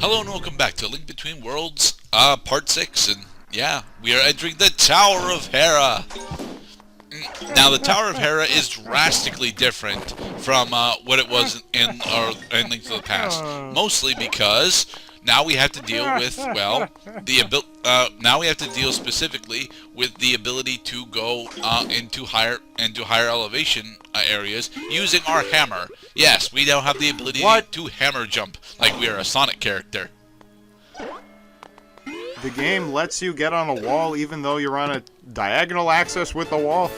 Hello and welcome back to Link Between Worlds, Part 6, and yeah, we are entering the Tower of Hera. Now, the Tower of Hera is drastically different from what it was in Link to the Past, mostly because now we have to deal with, well, now we have to deal specifically with the ability to go into higher elevation areas using our hammer. Yes, we now have the ability to hammer jump like we are a Sonic character. The game lets you get on a wall even though you're on a diagonal axis with the wall?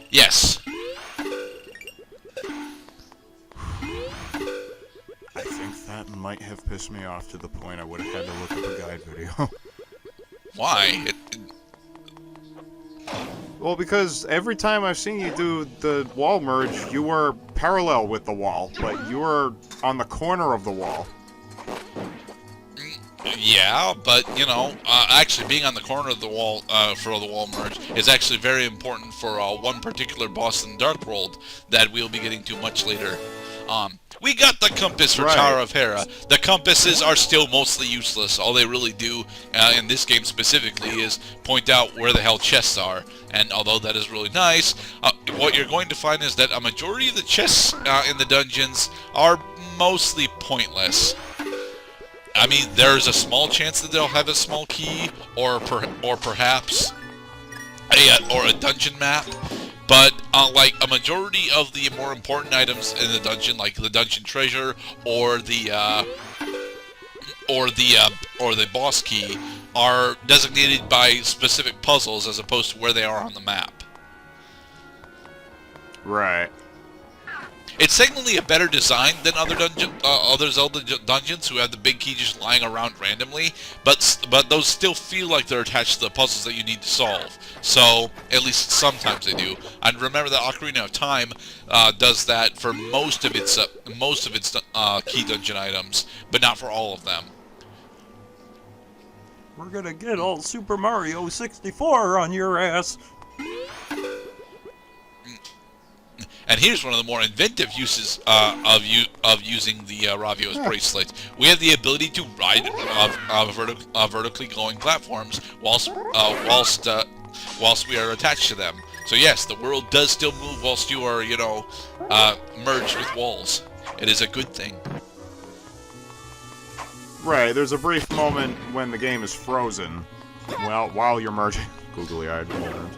Yes. I think that might have pissed me off to the point I would have had to look up a guide video. Why? Well, because every time I've seen you do the wall merge, you were parallel with the wall, but you were on the corner of the wall. Yeah, but, you know, actually being on the corner of the wall for the wall merge is actually very important for one particular boss in Dark World that we'll be getting to much later. We got the compass for Tower of Hera. The compasses are still mostly useless. All they really do, in this game specifically, is point out where the hell chests are. And although that is really nice, what you're going to find is that a majority of the chests in the dungeons are mostly pointless. I mean, there's a small chance that they'll have a small key, or perhaps a dungeon map. But like a majority of the more important items in the dungeon, like the dungeon treasure or the boss key, are designated by specific puzzles as opposed to where they are on the map. Right. It's technically a better design than other Zelda dungeons who have the big key just lying around randomly, but those still feel like they're attached to the puzzles that you need to solve. So at least sometimes they do. And remember that Ocarina of Time does that for most of its key dungeon items, but not for all of them. We're gonna get all Super Mario 64 on your ass. And here's one of the more inventive uses of using the Ravio's bracelet. We have the ability to ride vertically going platforms whilst we are attached to them. So yes, the world does still move whilst you are, you know, merged with walls. It is a good thing. Right, there's a brief moment when the game is frozen, well, while you're merging. Googly-eyed Moldorms.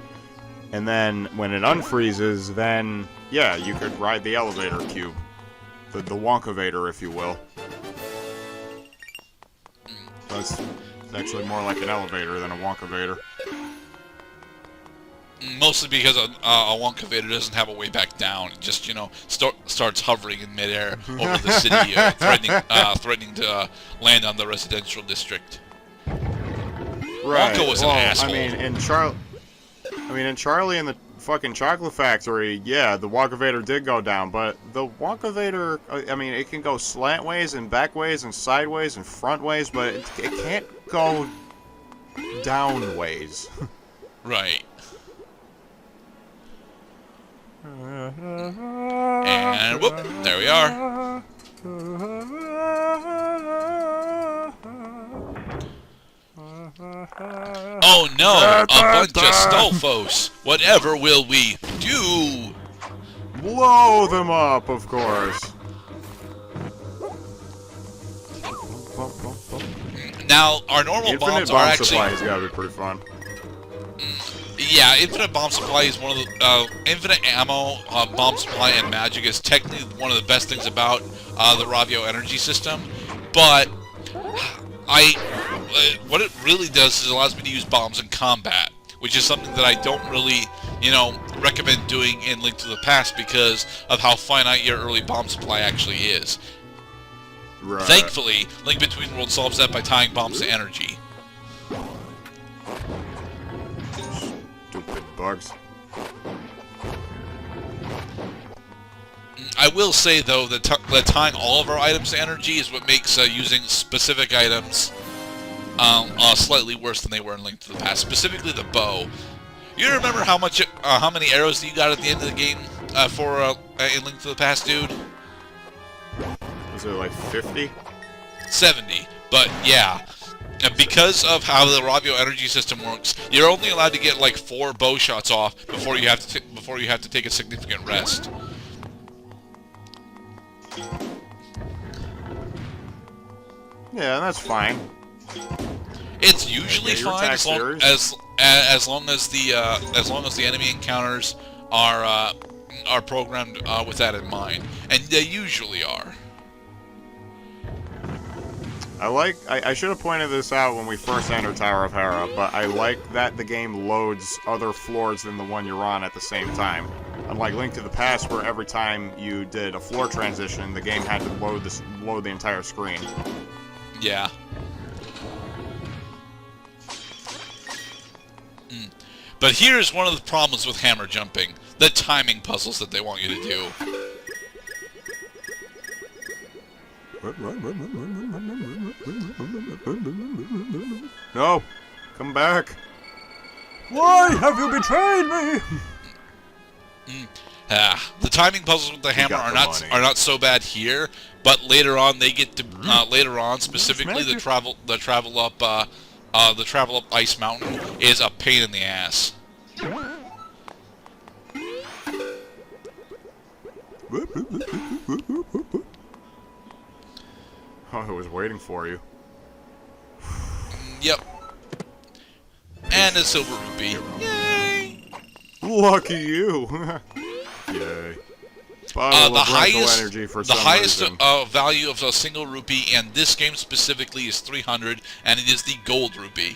And then, when it unfreezes, then, yeah, you could ride the elevator cube. The Wonkavator, if you will. It's actually more like an elevator than a Wonkavator. Mostly because a Wonkavator doesn't have a way back down. It just, you know, starts hovering in midair over the city, threatening to land on the residential district. Right. Wonka was an asshole. I mean, in Charlie and the fucking Chocolate Factory, yeah, the Wonkavator did go down, but the Wonkavator, I mean, it can go slantways and backways and sideways and frontways, but it can't go downways. Right. And whoop, there we are. Oh no, a bunch of Stolfos. Whatever will we do? Blow them up, of course. Now, our normal bombs are actually... Infinite bomb supply has got to be pretty fun. Yeah, infinite bomb supply is one of the... infinite ammo, bomb supply, and magic is technically one of the best things about the Ravio energy system. But what it really does is it allows me to use bombs in combat, which is something that I don't really, you know, recommend doing in Link to the Past because of how finite your early bomb supply actually is. Right. Thankfully, Link Between Worlds solves that by tying bombs to energy. Stupid bugs. I will say, though, that tying all of our items to energy is what makes using specific items slightly worse than they were in Link to the Past. Specifically, the bow. You remember how many arrows you got at the end of the game in Link to the Past, dude? Was it like 50? 70. But yeah, because of how the Ravio energy system works, you're only allowed to get like 4 bow shots off before you have to take a significant rest. Yeah, that's fine. It's usually fine as long as the enemy encounters are programmed with that in mind, and they usually are. I should have pointed this out when we first entered Tower of Hera, but I like that the game loads other floors than the one you're on at the same time. Unlike Link to the Past, where every time you did a floor transition, the game had to load the entire screen. Yeah. But here's one of the problems with hammer jumping: the timing puzzles that they want you to do. No! Come back! Why have you betrayed me? The timing puzzles with the hammer are not so bad here, but later on they get to specifically the travel up Ice Mountain is a pain in the ass. Oh, I was waiting for you. Yep. And a silver rupee. Yay! Lucky you! Yay. Bottle of energy for the highest reason. value of a single rupee, and this game specifically, is 300, and it is the gold rupee.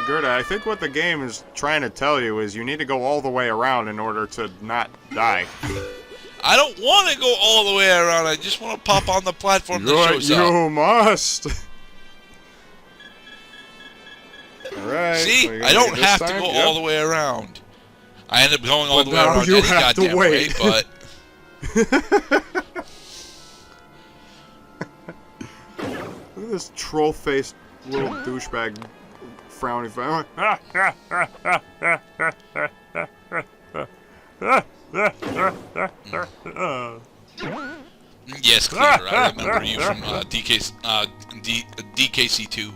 Gerda, I think what the game is trying to tell you is you need to go all the way around in order to not die. I don't want to go all the way around. I just want to pop on the platform that shows up. You must. Alright. See, I don't have to go all the way around. I end up going all the way around any goddamn way, but... Look at this troll-faced little douchebag frowny family. Yes, Clear. I remember you from DKC2.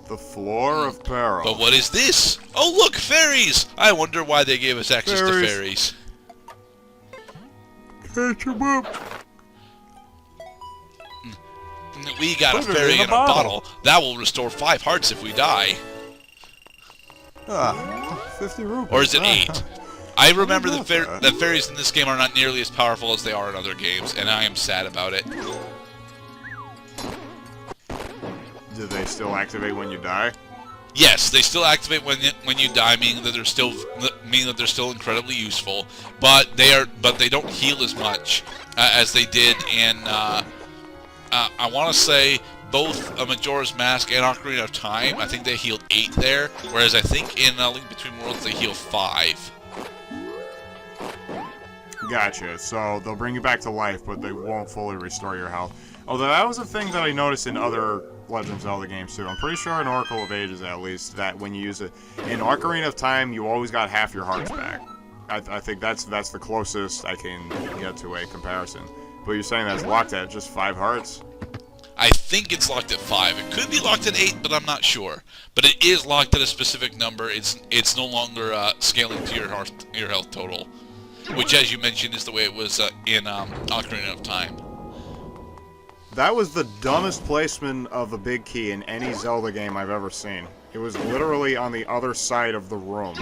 The floor of peril. But what is this? Oh, look, fairies! I wonder why they gave us access to fairies. Catch 'em up. We got a fairy in a bottle. That will restore 5 hearts if we die. 50 rupees. Or is it 8? I remember that fairies in this game are not nearly as powerful as they are in other games, and I am sad about it. Do they still activate when you die? Yes, they still activate when you die, meaning that they're still incredibly useful. But they don't heal as much as they did in I want to say both a Majora's Mask and Ocarina of Time. I think they healed 8 there, whereas I think in Link Between Worlds they heal 5. Gotcha. So they'll bring you back to life, but they won't fully restore your health. Although that was a thing that I noticed in other Legend of Zelda games too. I'm pretty sure in Oracle of Ages, at least, that when you use it in Ocarina of Time, you always got half your hearts back. I think that's the closest I can get to a comparison. But you're saying that's locked at just 5 hearts? I think it's locked at 5. It could be locked at 8, but I'm not sure. But it is locked at a specific number. It's no longer scaling to your health total, which, as you mentioned, is the way it was in Ocarina of Time. That was the dumbest placement of a big key in any Zelda game I've ever seen. It was literally on the other side of the room.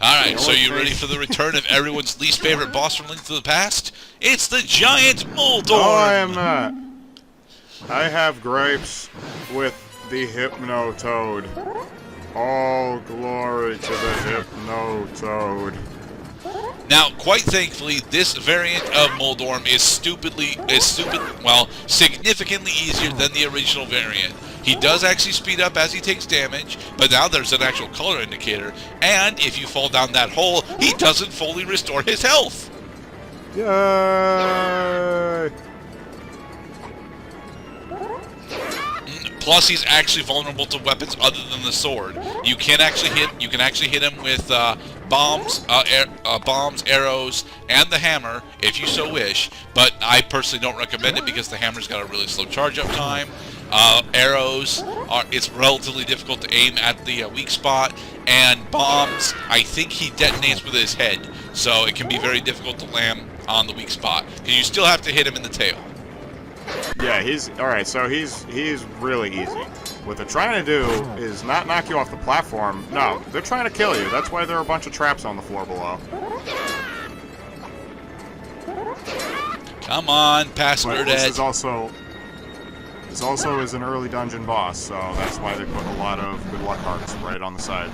Alright, so you ready for the return of everyone's least favorite boss from Link to the Past? It's the giant Moldorm! No, I am not. I have gripes with the Hypno-Toad. All glory to the Hypno-Toad. Now, quite thankfully, this variant of Moldorm is significantly easier than the original variant. He does actually speed up as he takes damage, but now there's an actual color indicator, and if you fall down that hole, he doesn't fully restore his health. Yay! Plus, he's actually vulnerable to weapons other than the sword. You can actually hit him with bombs, arrows, and the hammer if you so wish. But I personally don't recommend it because the hammer's got a really slow charge-up time. Arrows it's relatively difficult to aim at the weak spot, and bombs, I think he detonates with his head, so it can be very difficult to land on the weak spot because you still have to hit him in the tail. Yeah, he's alright, so he's really easy. What they're trying to do is not knock you off the platform. No, they're trying to kill you. That's why there are a bunch of traps on the floor below. Come on, pass But Burdette. this also is an early dungeon boss, so that's why they put a lot of good luck hearts right on the side.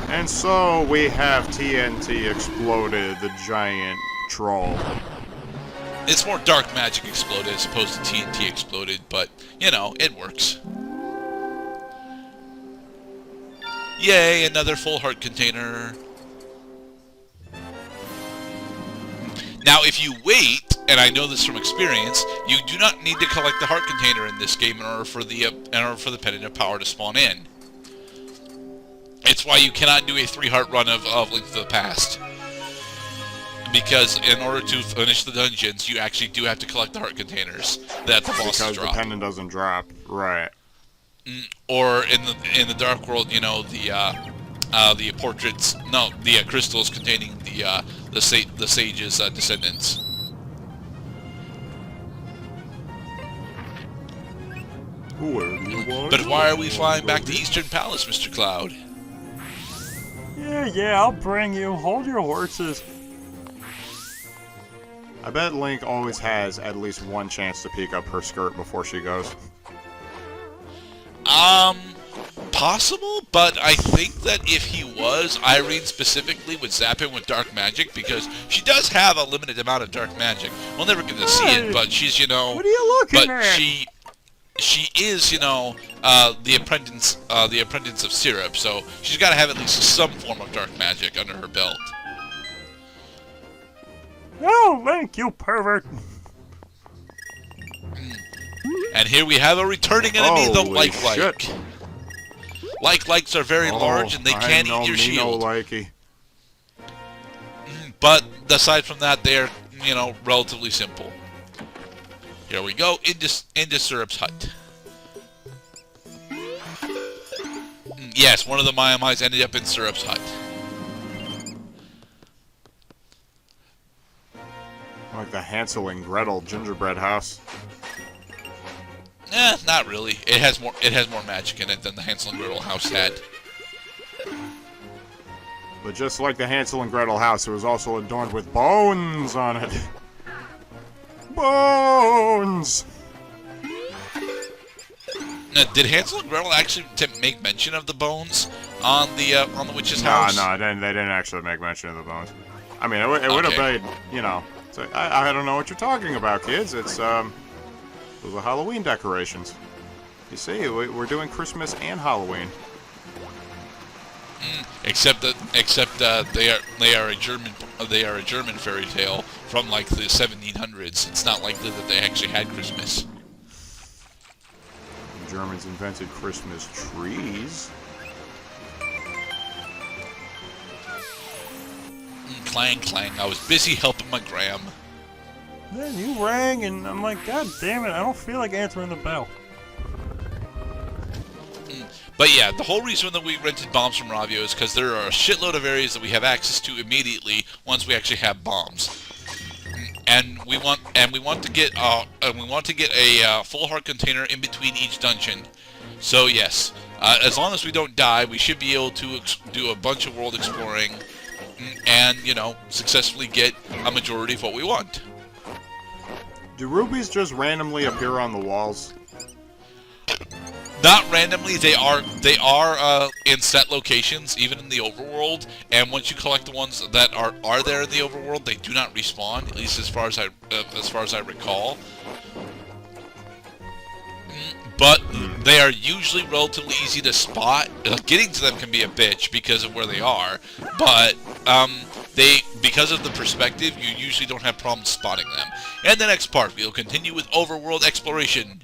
And so we have TNT exploded, the giant troll. It's more dark magic exploded as opposed to TNT exploded, but, you know, it works. Yay, another full heart container. Now, if you wait, and I know this from experience, you do not need to collect the heart container in this game in order for the pendant of power to spawn in. It's why you cannot do a 3-heart run of Link to the Past. Because in order to finish the dungeons, you actually do have to collect the heart containers that the bosses drop. Because the pendant doesn't drop, right? Or in the Dark World, you know, the portraits, no, the crystals containing the sage's descendants. But why are we flying back to Eastern Palace, Mr. Cloud? Yeah, I'll bring you. Hold your horses. I bet Link always has at least one chance to peek up her skirt before she goes. Possible, but I think that if he was, Irene specifically would zap him with dark magic because she does have a limited amount of dark magic. We'll never get to see it, but she's, you know... What are you looking but at? She is, you know, the apprentice of Syrup, so she's got to have at least some form of dark magic under her belt. Oh, Link, you pervert. And here we have a returning enemy, the Holy Like-Like. shit. Like-Likes are very large and they can't eat your shield. Likey. But aside from that, they're, you know, relatively simple. Here we go, into Syrup's hut. Yes, one of the Maiamais ended up in Syrup's hut. Like the Hansel and Gretel gingerbread house. Not really. It has more magic in it than the Hansel and Gretel house had. But just like the Hansel and Gretel house, it was also adorned with bones on it. Bones! Now, did Hansel and Gretel actually make mention of the bones on the witch's house? No, they didn't actually make mention of the bones. I mean, it would have made, you know... So I don't know what you're talking about, kids. It's, those are Halloween decorations. You see, we're doing Christmas and Halloween. Except they are a German fairy tale from like the 1700s. It's not likely that they actually had Christmas. The Germans invented Christmas trees. Clang, clang. I was busy helping my gram. Then you rang, and I'm like, God damn it, I don't feel like answering the bell. But yeah, the whole reason that we rented bombs from Ravio is because there are a shitload of areas that we have access to immediately once we actually have bombs. And we want to get a full heart container in between each dungeon. So yes, as long as we don't die, we should be able to do a bunch of world exploring and, you know, successfully get a majority of what we want. Do rubies just randomly appear on the walls? Not randomly, they are in set locations, even in the overworld. And once you collect the ones that are there in the overworld, they do not respawn. At least as far as I recall. But they are usually relatively easy to spot. Getting to them can be a bitch because of where they are. But because of the perspective, you usually don't have problems spotting them. And the next part, we'll continue with overworld exploration.